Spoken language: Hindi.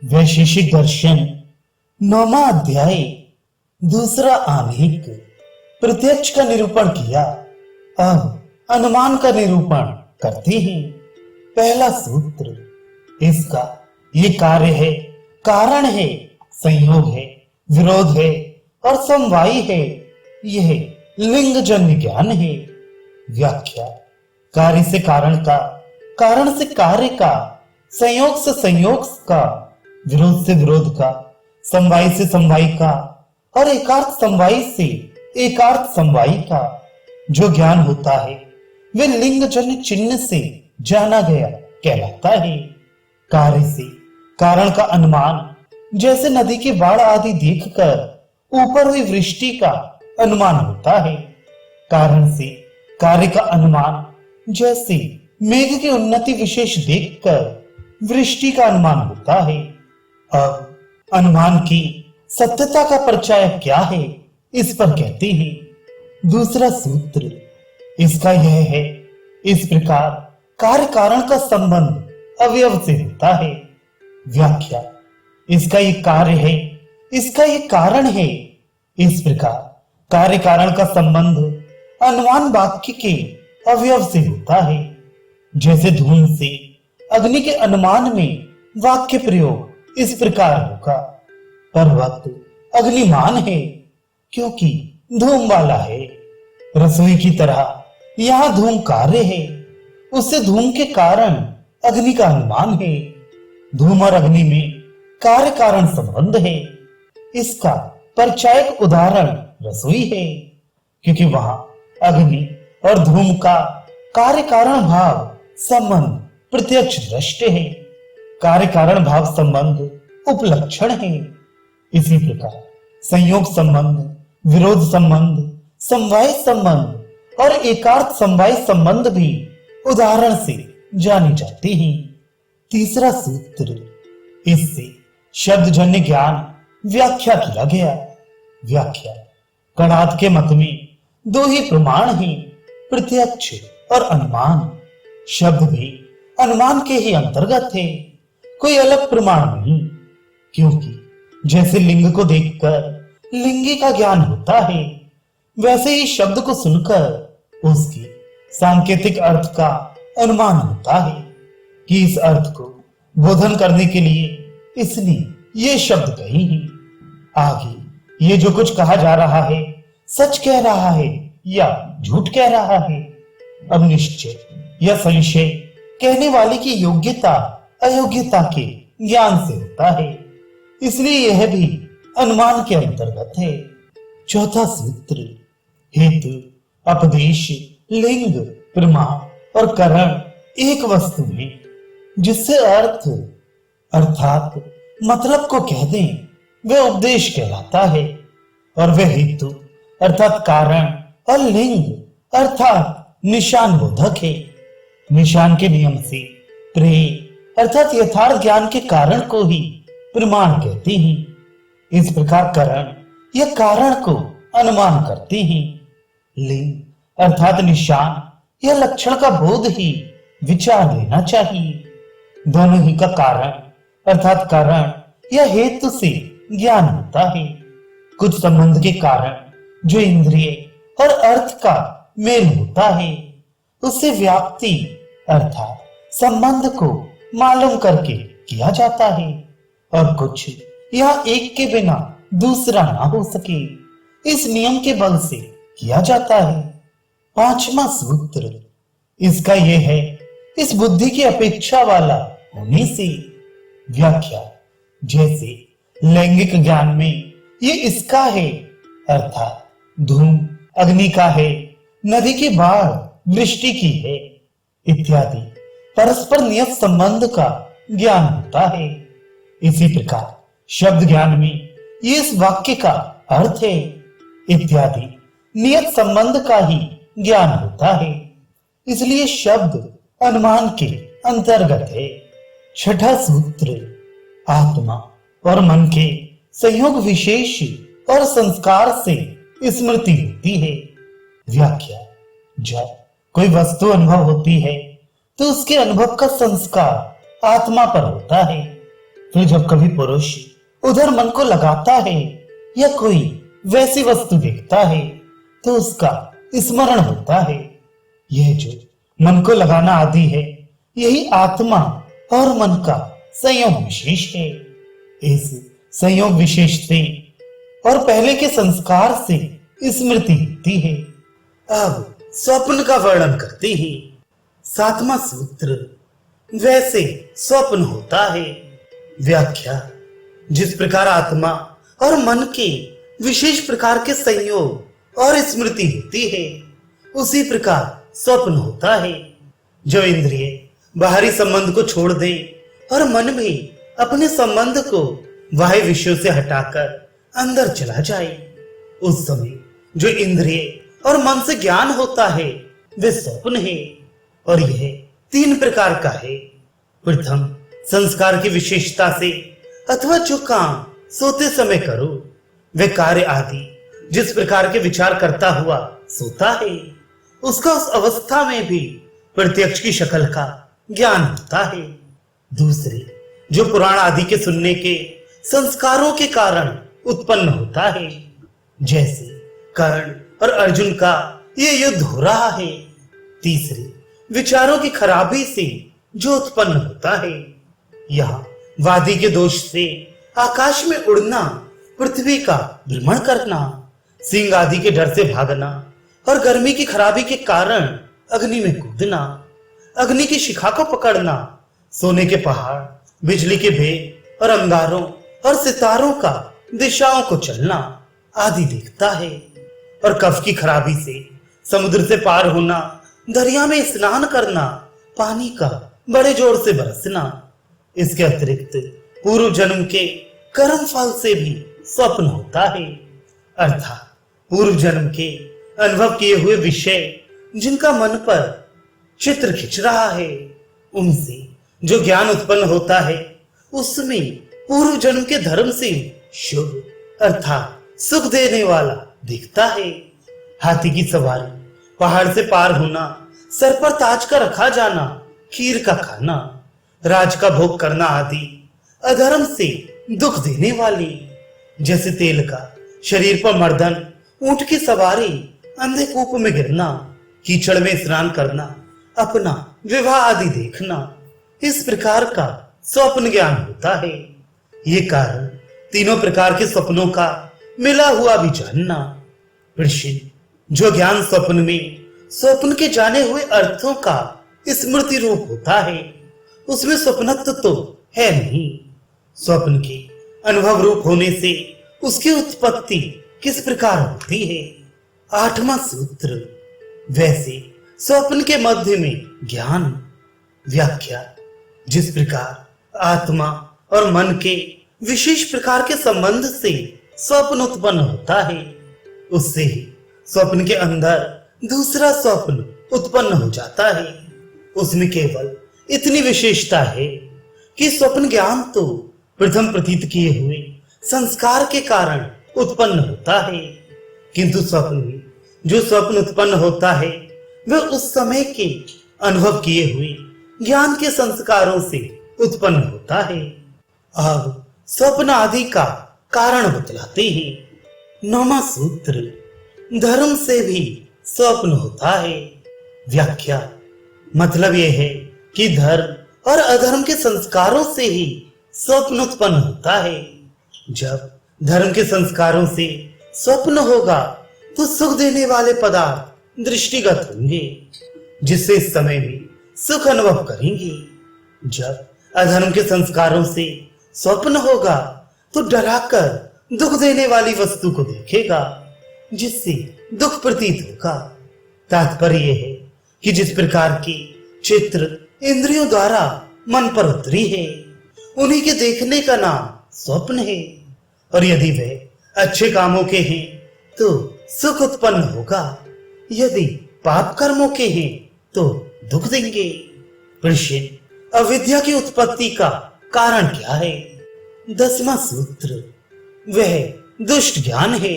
वैशेषिक दर्शन 9वां अध्याय दूसरा आनेक प्रत्यक्ष का निरूपण किया। अब अनुमान का निरूपण करते हैं। पहला सूत्र, इसका ये कार्य है, कारण है, संयोग है, विरोध है और समवायी है। यह लिंग जन्य ज्ञान है। व्याख्या, कार्य से कारण का, कारण से कार्य का, संयोग से संयोग का, विरोध से विरोध का, समवायी से समवायी का और एकार्थ समवायी से एकार्थ समवायी का जो ज्ञान होता है वे लिंग जन्य चिन्ह से जाना गया कहलाता है। कार्य से कारण का अनुमान, जैसे नदी के बाढ़ आदि देखकर ऊपर हुई वृष्टि का अनुमान होता है। कारण से कार्य का अनुमान, जैसे मेघ की उन्नति विशेष देखकर वृष्टि का अनुमान होता है। अब अनुमान की सत्यता का परिचय क्या है, इस पर कहते हैं। दूसरा सूत्र, इसका यह है, इस प्रकार कार्य कारण का संबंध अवयव से होता है। व्याख्या, इसका ये कार्य है, इसका ये कारण है। इस प्रकार कार्य कारण का संबंध अनुमान वाक्य के अवयव से होता है। जैसे धूम से अग्नि के अनुमान में वाक्य प्रयोग इस प्रकार होगा, पर्वत अग्निमान है क्योंकि धूम वाला है। रसोई की तरह यहां धूम कार्य है, उससे धूम के कारण अग्नि का अनुमान है। धूम और अग्नि में कार्य कारण संबंध है। इसका परिचायक उदाहरण रसोई है, क्योंकि वहां अग्नि और धूम का कार्य कारण भाव संबंध प्रत्यक्ष दृष्टि है। कार्य कारण भाव संबंध उपलक्षण है। इसी प्रकार संयोग संबंध, विरोध संबंध, समवाय संबंध और एकार्थ समवाय संबंध भी उदाहरण से जाने जाते हैं। तीसरा सूत्र, इससे शब्दजन्य ज्ञान व्याख्या किया गया। व्याख्या, कणाद के मत में दो ही प्रमाण हैं, प्रत्यक्ष और अनुमान। शब्द भी अनुमान के ही अंतर्गत है, कोई अलग प्रमाण नहीं। क्योंकि जैसे लिंग को देखकर लिंगी का ज्ञान होता है, वैसे ही शब्द को सुनकर उसके सांकेतिक अर्थ का अनुमान होता है कि इस अर्थ को बोधन करने के लिए इसने ये शब्द कहे हैं। आगे ये जो कुछ कहा जा रहा है सच कह रहा है या झूठ कह रहा है। अब निश्चय या संशय कहने वाले की योग्यता अयोग्यता के ज्ञान से होता है, इसलिए यह भी अनुमान के अंतर्गत है। चौथा सूत्र, हेतु, उपदेश, लिंग, प्रमाण और करण एक वस्तु में, जिससे अर्थ अर्थात मतलब को कह दें, वह उपदेश कहलाता है। और वह हेतु अर्थात कारण और लिंग अर्थात निशान बोधक है। निशान के नियम से प्रेय अर्थात यथार्थ ज्ञान के कारण को ही प्रमाण कहते हैं। इस प्रकार करण या कारण को अनुमान करते हैं। लिंग अर्थात निशान या लक्षण का बोध ही विचार लेना चाहिए। दोनों ही का कारण अर्थात कारण या हेतु से ज्ञान होता है। कुछ संबंध के कारण जो इंद्रिय और अर्थ का मेल होता है, उससे व्याप्ति अर्थात संबंध को मालूम करके किया जाता है। और कुछ यह एक के बिना दूसरा ना हो सके, इस नियम के बल से किया जाता है। पांचवा सूत्र, इसका यह है, इस बुद्धि की अपेक्षा वाला होने से। व्याख्या, जैसे लैंगिक ज्ञान में ये इसका है अर्थात धूम अग्नि का है, नदी की बाढ़ वृष्टि की है इत्यादि परस्पर नियत संबंध का ज्ञान होता है। इसी प्रकार शब्द ज्ञान में ये इस वाक्य का अर्थ है इत्यादि नियत संबंध का ही ज्ञान होता है, इसलिए शब्द अनुमान के अंतर्गत है। छठा सूत्र, आत्मा और मन के संयोग विशेष और संस्कार से स्मृति होती है। व्याख्या, जब कोई वस्तु अनुभव होती है तो उसके अनुभव का संस्कार आत्मा पर होता है। फिर जब कभी पुरुष उधर मन को लगाता है या कोई वैसी वस्तु देखता है तो उसका स्मरण होता है। यह जो मन को लगाना आदि है, यही आत्मा और मन का संयोग विशेष है। इस संयोग विशेष से और पहले के संस्कार से स्मृति होती है। अब स्वप्न का वर्णन करते हैं। 7वां सूत्र, वैसे स्वप्न होता है। व्याख्या, जिस प्रकार आत्मा और मन के विशेष प्रकार के संयोग और स्मृति होती है, उसी प्रकार स्वप्न होता है। जो इंद्रिय बाहरी संबंध को छोड़ दे और मन भी अपने संबंध को बाह्य विषयों से हटाकर अंदर चला जाए, उस समय जो इंद्रिय और मन से ज्ञान होता है वे स्वप्न है। और यह 3 प्रकार का है। प्रथम, संस्कार की विशेषता से अथवा जो काम सोते समय करो, वे कार्य आदि जिस प्रकार के विचार करता हुआ सोता है, उसका उस अवस्था में भी प्रत्यक्ष की शक्ल का ज्ञान होता है। दूसरे, जो पुराण आदि के सुनने के संस्कारों के कारण उत्पन्न होता है, जैसे कर्ण और अर्जुन का ये युद्ध हो रहा है। तीसरे, विचारों की खराबी से जो उत्पन्न होता है। यहाँ वादी के दोष से आकाश में उड़ना, पृथ्वी का भ्रमण करना, सिंह आदि के डर से भागना और गर्मी की खराबी के कारण अग्नि में कूदना, अग्नि की शिखा को पकड़ना, सोने के पहाड़, बिजली के भेद और अंगारों और सितारों का दिशाओं को चलना आदि देखता है। और कफ की खराबी से समुद्र से पार होना, दरिया में स्नान करना, पानी का बड़े जोर से बरसना। इसके अतिरिक्त पूर्व जन्म के कर्म फल से भी स्वप्न होता है, अर्थात पूर्व जन्म के अनुभव किए हुए विषय जिनका मन पर चित्र खिंच रहा है, उनसे जो ज्ञान उत्पन्न होता है, उसमें पूर्व जन्म के धर्म से शुभ अर्थात सुख देने वाला दिखता है। हाथी की सवारी, पहाड़ से पार होना, सर पर ताज का रखा जाना, खीर का खाना, राज का भोग करना आदि अधर्म से दुख देने वाली, जैसे तेल का शरीर पर मर्दन, ऊंट की सवारी, अंधे कूप में गिरना, कीचड़ में स्नान करना, अपना विवाह आदि देखना, इस प्रकार का स्वप्न ज्ञान होता है। ये कारण तीनों प्रकार के स्वप्नों का मिला हुआ भी जानना। ऋषि, जो ज्ञान स्वप्न में स्वप्न के जाने हुए अर्थों का स्मृति रूप होता है, उसमें स्वप्नत्व तो है नहीं। स्वप्न के अनुभव रूप होने से उसकी उत्पत्ति किस प्रकार होती है। 8वां सूत्र, वैसे स्वप्न के मध्य में ज्ञान। व्याख्या, जिस प्रकार आत्मा और मन के विशेष प्रकार के संबंध से स्वप्न उत्पन्न होता है, उससे ही स्वप्न के अंदर दूसरा स्वप्न उत्पन्न हो जाता है। उसमें केवल इतनी विशेषता है कि स्वप्न ज्ञान तो प्रथम प्रतीत किए हुए संस्कार के कारण उत्पन्न होता है, किंतु स्वप्न में जो स्वप्न उत्पन्न होता है वह उस समय के अनुभव किए हुए ज्ञान के संस्कारों से उत्पन्न होता है। अब स्वप्न आदि का कारण बतलाते हैं। 9वां सूत्र, धर्म से भी स्वप्न होता है। व्याख्या, मतलब यह है कि धर्म और अधर्म के संस्कारों से ही स्वप्न उत्पन्न होता है। जब धर्म के संस्कारों से स्वप्न होगा तो सुख देने वाले पदार्थ दृष्टिगत होंगे, जिससे इस समय में सुख अनुभव करेंगे। जब अधर्म के संस्कारों से स्वप्न होगा तो डराकर दुख देने वाली वस्तु को देखेगा, जिससे दुख प्रतीत होगा। तात्पर्य यह है कि जिस प्रकार की चित्र इंद्रियों द्वारा मन पर उतरी है, उन्हीं के देखने का नाम स्वप्न है। और यदि वे अच्छे कामों के हैं तो सुख उत्पन्न होगा, यदि पाप कर्मों के हैं तो दुख देंगे। प्रश्न, अविद्या की उत्पत्ति का कारण क्या है। 10वां सूत्र, वह दुष्ट ज्ञान है।